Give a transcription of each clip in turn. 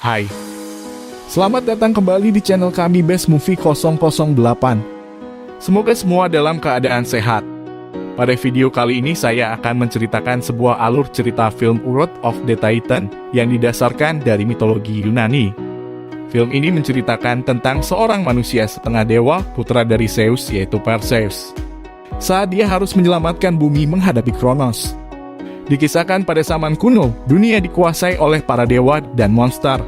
Hai, selamat datang kembali di channel kami Best Movie 008. Semoga semua dalam keadaan sehat. Pada video kali ini saya akan menceritakan sebuah alur cerita film Wrath of the Titan yang didasarkan dari mitologi Yunani. Film ini menceritakan tentang seorang manusia setengah dewa, putra dari Zeus yaitu Perseus. Saat dia harus menyelamatkan bumi menghadapi Kronos. Dikisahkan pada zaman kuno, dunia dikuasai oleh para dewa dan monster.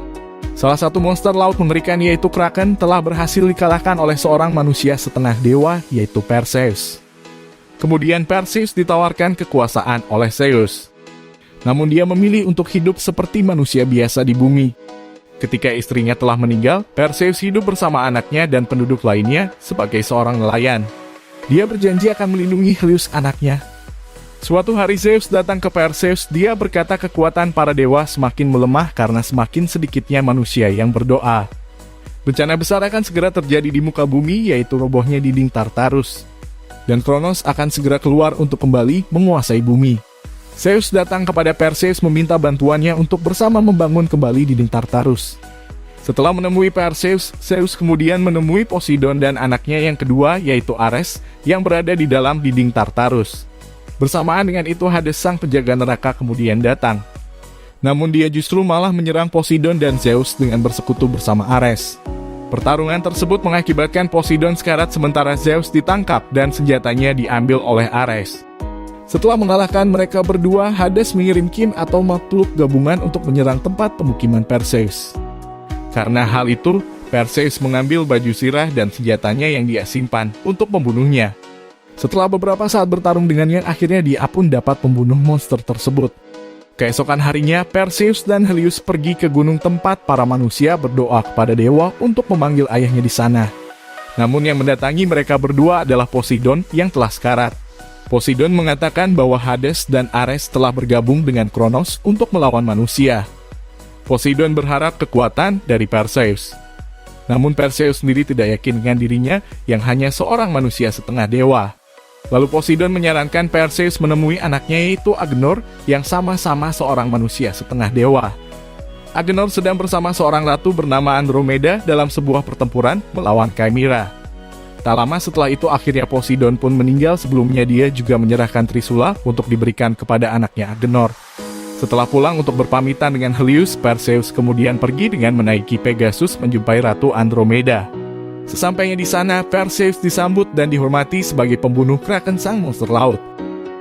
Salah satu monster laut mengerikan yaitu Kraken telah berhasil dikalahkan oleh seorang manusia setengah dewa yaitu Perseus. Kemudian Perseus ditawarkan kekuasaan oleh Zeus. Namun dia memilih untuk hidup seperti manusia biasa di bumi. Ketika istrinya telah meninggal, Perseus hidup bersama anaknya dan penduduk lainnya sebagai seorang nelayan. Dia berjanji akan melindungi Helios anaknya. Suatu hari Zeus datang ke Perseus, dia berkata kekuatan para dewa semakin melemah karena semakin sedikitnya manusia yang berdoa. Bencana besar akan segera terjadi di muka bumi yaitu robohnya dinding Tartarus. Dan Kronos akan segera keluar untuk kembali menguasai bumi. Zeus datang kepada Perseus meminta bantuannya untuk bersama membangun kembali dinding Tartarus. Setelah menemui Perseus, Zeus kemudian menemui Poseidon dan anaknya yang kedua yaitu Ares yang berada di dalam dinding Tartarus. Bersamaan dengan itu Hades sang penjaga neraka kemudian datang. Namun dia justru malah menyerang Poseidon dan Zeus dengan bersekutu bersama Ares. Pertarungan tersebut mengakibatkan Poseidon sekarat sementara Zeus ditangkap dan senjatanya diambil oleh Ares. Setelah mengalahkan mereka berdua, Hades mengirim Kim atau makhluk gabungan untuk menyerang tempat pemukiman Perseus. Karena hal itu, Perseus mengambil baju sirah dan senjatanya yang dia simpan untuk membunuhnya. Setelah beberapa saat bertarung dengannya, akhirnya dia pun dapat membunuh monster tersebut. Keesokan harinya, Perseus dan Helios pergi ke gunung tempat para manusia berdoa kepada dewa untuk memanggil ayahnya di sana. Namun yang mendatangi mereka berdua adalah Poseidon yang telah sekarat. Poseidon mengatakan bahwa Hades dan Ares telah bergabung dengan Kronos untuk melawan manusia. Poseidon berharap kekuatan dari Perseus. Namun Perseus sendiri tidak yakin dengan dirinya yang hanya seorang manusia setengah dewa. Lalu Poseidon menyarankan Perseus menemui anaknya yaitu Agenor yang sama-sama seorang manusia setengah dewa. Agenor sedang bersama seorang ratu bernama Andromeda dalam sebuah pertempuran melawan Chimera. Tak lama setelah itu akhirnya Poseidon pun meninggal, sebelumnya dia juga menyerahkan Trisula untuk diberikan kepada anaknya Agenor. Setelah pulang untuk berpamitan dengan Helios, Perseus kemudian pergi dengan menaiki Pegasus menjumpai Ratu Andromeda. Sesampainya di sana, Perseus disambut dan dihormati sebagai pembunuh Kraken sang monster laut.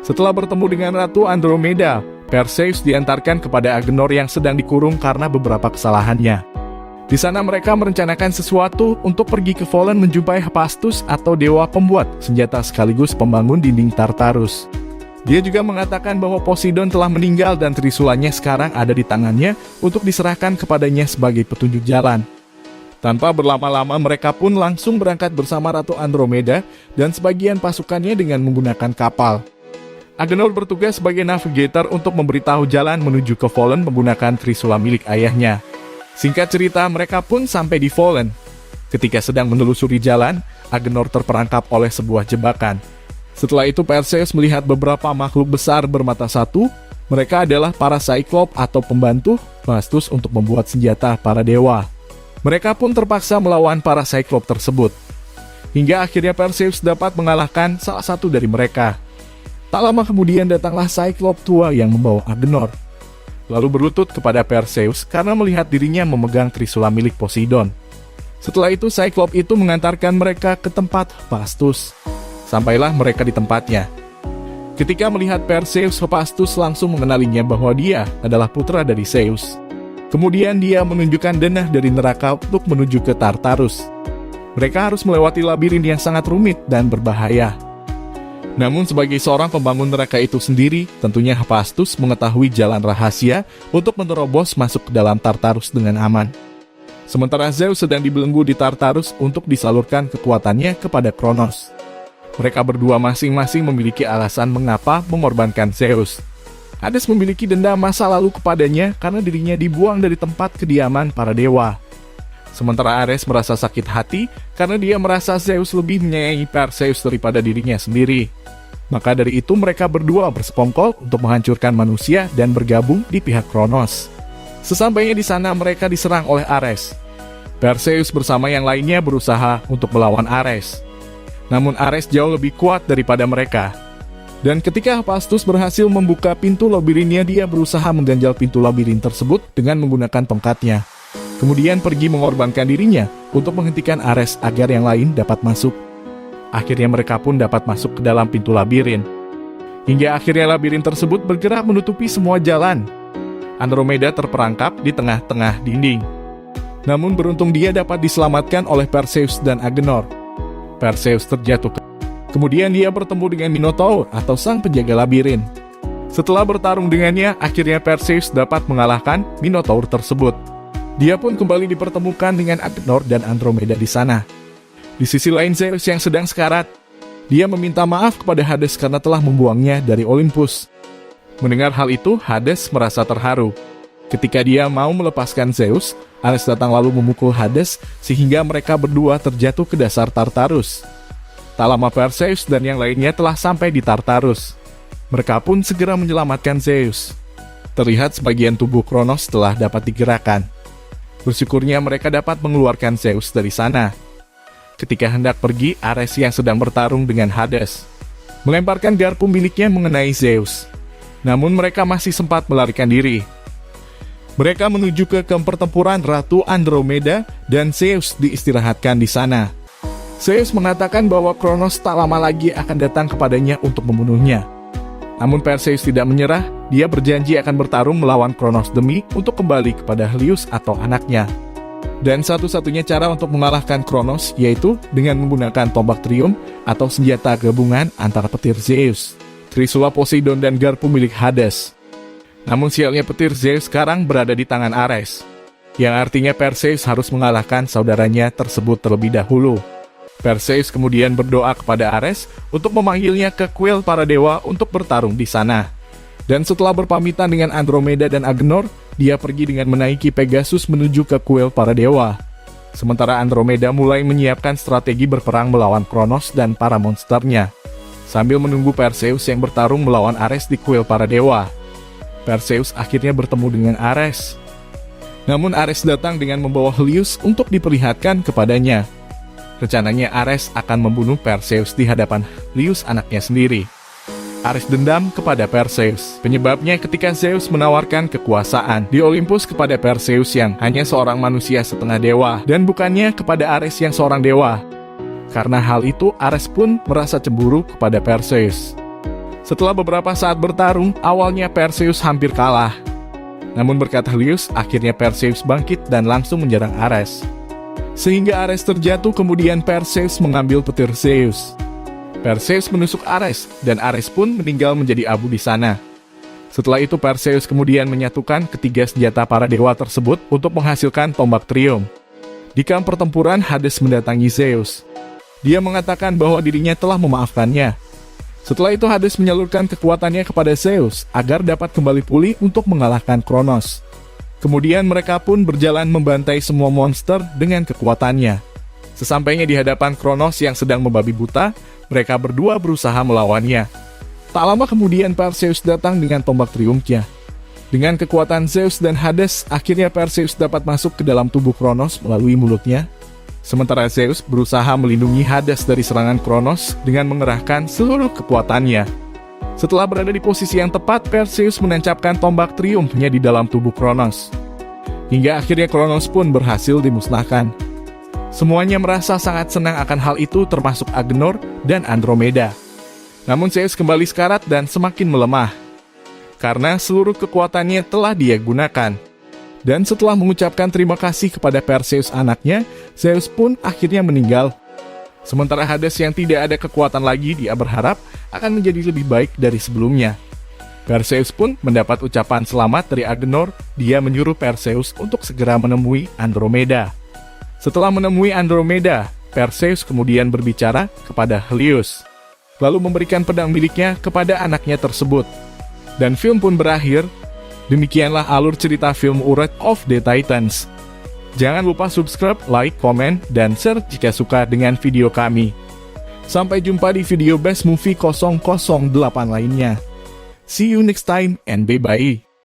Setelah bertemu dengan Ratu Andromeda, Perseus diantarkan kepada Agenor yang sedang dikurung karena beberapa kesalahannya. Di sana mereka merencanakan sesuatu untuk pergi ke Fallen menjumpai Hephaestus atau dewa pembuat senjata sekaligus pembangun dinding Tartarus. Dia juga mengatakan bahwa Poseidon telah meninggal dan Trisulanya sekarang ada di tangannya untuk diserahkan kepadanya sebagai petunjuk jalan. Tanpa berlama-lama mereka pun langsung berangkat bersama Ratu Andromeda dan sebagian pasukannya dengan menggunakan kapal. Agenor bertugas sebagai navigator untuk memberitahu jalan menuju ke Fallen menggunakan Trisula milik ayahnya. Singkat cerita, mereka pun sampai di Fallen. Ketika sedang menelusuri jalan, Agenor terperangkap oleh sebuah jebakan. Setelah itu Perseus melihat beberapa makhluk besar bermata satu. Mereka adalah para Cyclops atau pembantu Hephaestus untuk membuat senjata para dewa. Mereka pun terpaksa melawan para Cyclops tersebut. Hingga akhirnya Perseus dapat mengalahkan salah satu dari mereka. Tak lama kemudian datanglah Cyclops tua yang membawa Agenor. Lalu berlutut kepada Perseus karena melihat dirinya memegang Trisula milik Poseidon. Setelah itu Cyclops itu mengantarkan mereka ke tempat Hephaestus. Sampailah mereka di tempatnya. Ketika melihat Perseus, Hephaestus langsung mengenalinya bahwa dia adalah putra dari Zeus. Kemudian dia menunjukkan denah dari neraka untuk menuju ke Tartarus. Mereka harus melewati labirin yang sangat rumit dan berbahaya. Namun sebagai seorang pembangun neraka itu sendiri, tentunya Hephaestus mengetahui jalan rahasia untuk menerobos masuk ke dalam Tartarus dengan aman. Sementara Zeus sedang dibelenggu di Tartarus untuk disalurkan kekuatannya kepada Kronos. Mereka berdua masing-masing memiliki alasan mengapa mengorbankan Zeus. Hades memiliki dendam masa lalu kepadanya karena dirinya dibuang dari tempat kediaman para dewa. Sementara Ares merasa sakit hati karena dia merasa Zeus lebih menyayangi Perseus daripada dirinya sendiri. Maka dari itu mereka berdua bersekongkol untuk menghancurkan manusia dan bergabung di pihak Kronos. Sesampainya di sana mereka diserang oleh Ares. Perseus bersama yang lainnya berusaha untuk melawan Ares. Namun Ares jauh lebih kuat daripada mereka. Dan ketika Hephaestus berhasil membuka pintu labirinnya, dia berusaha mengganjal pintu labirin tersebut dengan menggunakan tongkatnya. Kemudian pergi mengorbankan dirinya untuk menghentikan Ares agar yang lain dapat masuk. Akhirnya mereka pun dapat masuk ke dalam pintu labirin. Hingga akhirnya labirin tersebut bergerak menutupi semua jalan. Andromeda terperangkap di tengah-tengah dinding. Namun beruntung dia dapat diselamatkan oleh Perseus dan Agenor. Perseus terjatuh. Kemudian dia bertemu dengan Minotaur atau sang penjaga labirin. Setelah bertarung dengannya, akhirnya Perseus dapat mengalahkan Minotaur tersebut. Dia pun kembali dipertemukan dengan Agenor dan Andromeda di sana. Di sisi lain, Zeus yang sedang sekarat. Dia meminta maaf kepada Hades karena telah membuangnya dari Olympus. Mendengar hal itu, Hades merasa terharu. Ketika dia mau melepaskan Zeus, Ares datang lalu memukul Hades sehingga mereka berdua terjatuh ke dasar Tartarus. Tak lama Perseus dan yang lainnya telah sampai di Tartarus. Mereka pun segera menyelamatkan Zeus. Terlihat sebagian tubuh Kronos telah dapat digerakkan. Bersyukurnya mereka dapat mengeluarkan Zeus dari sana. Ketika hendak pergi, Ares yang sedang bertarung dengan Hades melemparkan garpu miliknya mengenai Zeus. Namun mereka masih sempat melarikan diri. Mereka menuju ke kamp pertempuran Ratu Andromeda dan Zeus diistirahatkan di sana. Zeus mengatakan bahwa Kronos tak lama lagi akan datang kepadanya untuk membunuhnya. Namun Perseus tidak menyerah, dia berjanji akan bertarung melawan Kronos demi untuk kembali kepada Helios atau anaknya. Dan satu-satunya cara untuk mengalahkan Kronos yaitu dengan menggunakan tombak Trium atau senjata gabungan antara petir Zeus, Trisula Poseidon dan garpu milik Hades. Namun sialnya petir Zeus sekarang berada di tangan Ares, yang artinya Perseus harus mengalahkan saudaranya tersebut terlebih dahulu. Perseus kemudian berdoa kepada Ares untuk memanggilnya ke kuil para dewa untuk bertarung di sana. Dan setelah berpamitan dengan Andromeda dan Agenor, dia pergi dengan menaiki Pegasus menuju ke kuil para dewa. Sementara Andromeda mulai menyiapkan strategi berperang melawan Kronos dan para monsternya, sambil menunggu Perseus yang bertarung melawan Ares di kuil para dewa. Perseus akhirnya bertemu dengan Ares. Namun Ares datang dengan membawa Helios untuk diperlihatkan kepadanya. Rencananya Ares akan membunuh Perseus di hadapan Helios anaknya sendiri. Ares dendam kepada Perseus. Penyebabnya ketika Zeus menawarkan kekuasaan di Olympus kepada Perseus yang hanya seorang manusia setengah dewa, dan bukannya kepada Ares yang seorang dewa. Karena hal itu, Ares pun merasa cemburu kepada Perseus. Setelah beberapa saat bertarung, awalnya Perseus hampir kalah. Namun berkat Helios, akhirnya Perseus bangkit dan langsung menyerang Ares. Sehingga Ares terjatuh, kemudian Perseus mengambil petir Zeus. Perseus menusuk Ares, dan Ares pun meninggal menjadi abu di sana. Setelah itu Perseus kemudian menyatukan ketiga senjata para dewa tersebut untuk menghasilkan tombak Trium. Di kamp pertempuran, Hades mendatangi Zeus. Dia mengatakan bahwa dirinya telah memaafkannya. Setelah itu Hades menyalurkan kekuatannya kepada Zeus agar dapat kembali pulih untuk mengalahkan Kronos. Kemudian mereka pun berjalan membantai semua monster dengan kekuatannya. Sesampainya di hadapan Kronos yang sedang membabi buta, mereka berdua berusaha melawannya. Tak lama kemudian Perseus datang dengan tombak triumfnya. Dengan kekuatan Zeus dan Hades, akhirnya Perseus dapat masuk ke dalam tubuh Kronos melalui mulutnya. Sementara Zeus berusaha melindungi Hades dari serangan Kronos dengan mengerahkan seluruh kekuatannya. Setelah berada di posisi yang tepat, Perseus menancapkan tombak triumfnya di dalam tubuh Kronos. Hingga akhirnya Kronos pun berhasil dimusnahkan. Semuanya merasa sangat senang akan hal itu, termasuk Agenor dan Andromeda. Namun Zeus kembali sekarat dan semakin melemah, karena seluruh kekuatannya telah dia gunakan. Dan setelah mengucapkan terima kasih kepada Perseus anaknya, Zeus pun akhirnya meninggal. Sementara Hades yang tidak ada kekuatan lagi, dia berharap akan menjadi lebih baik dari sebelumnya. Perseus pun mendapat ucapan selamat dari Agenor. Dia menyuruh Perseus untuk segera menemui Andromeda. Setelah menemui Andromeda, Perseus kemudian berbicara kepada Helios, lalu memberikan pedang miliknya kepada anaknya tersebut. Dan film pun berakhir. Demikianlah alur cerita film Wrath of the Titans. Jangan lupa subscribe, like, komen, dan share jika suka dengan video kami. Sampai jumpa di video Best Movie 008 lainnya. See you next time and bye-bye.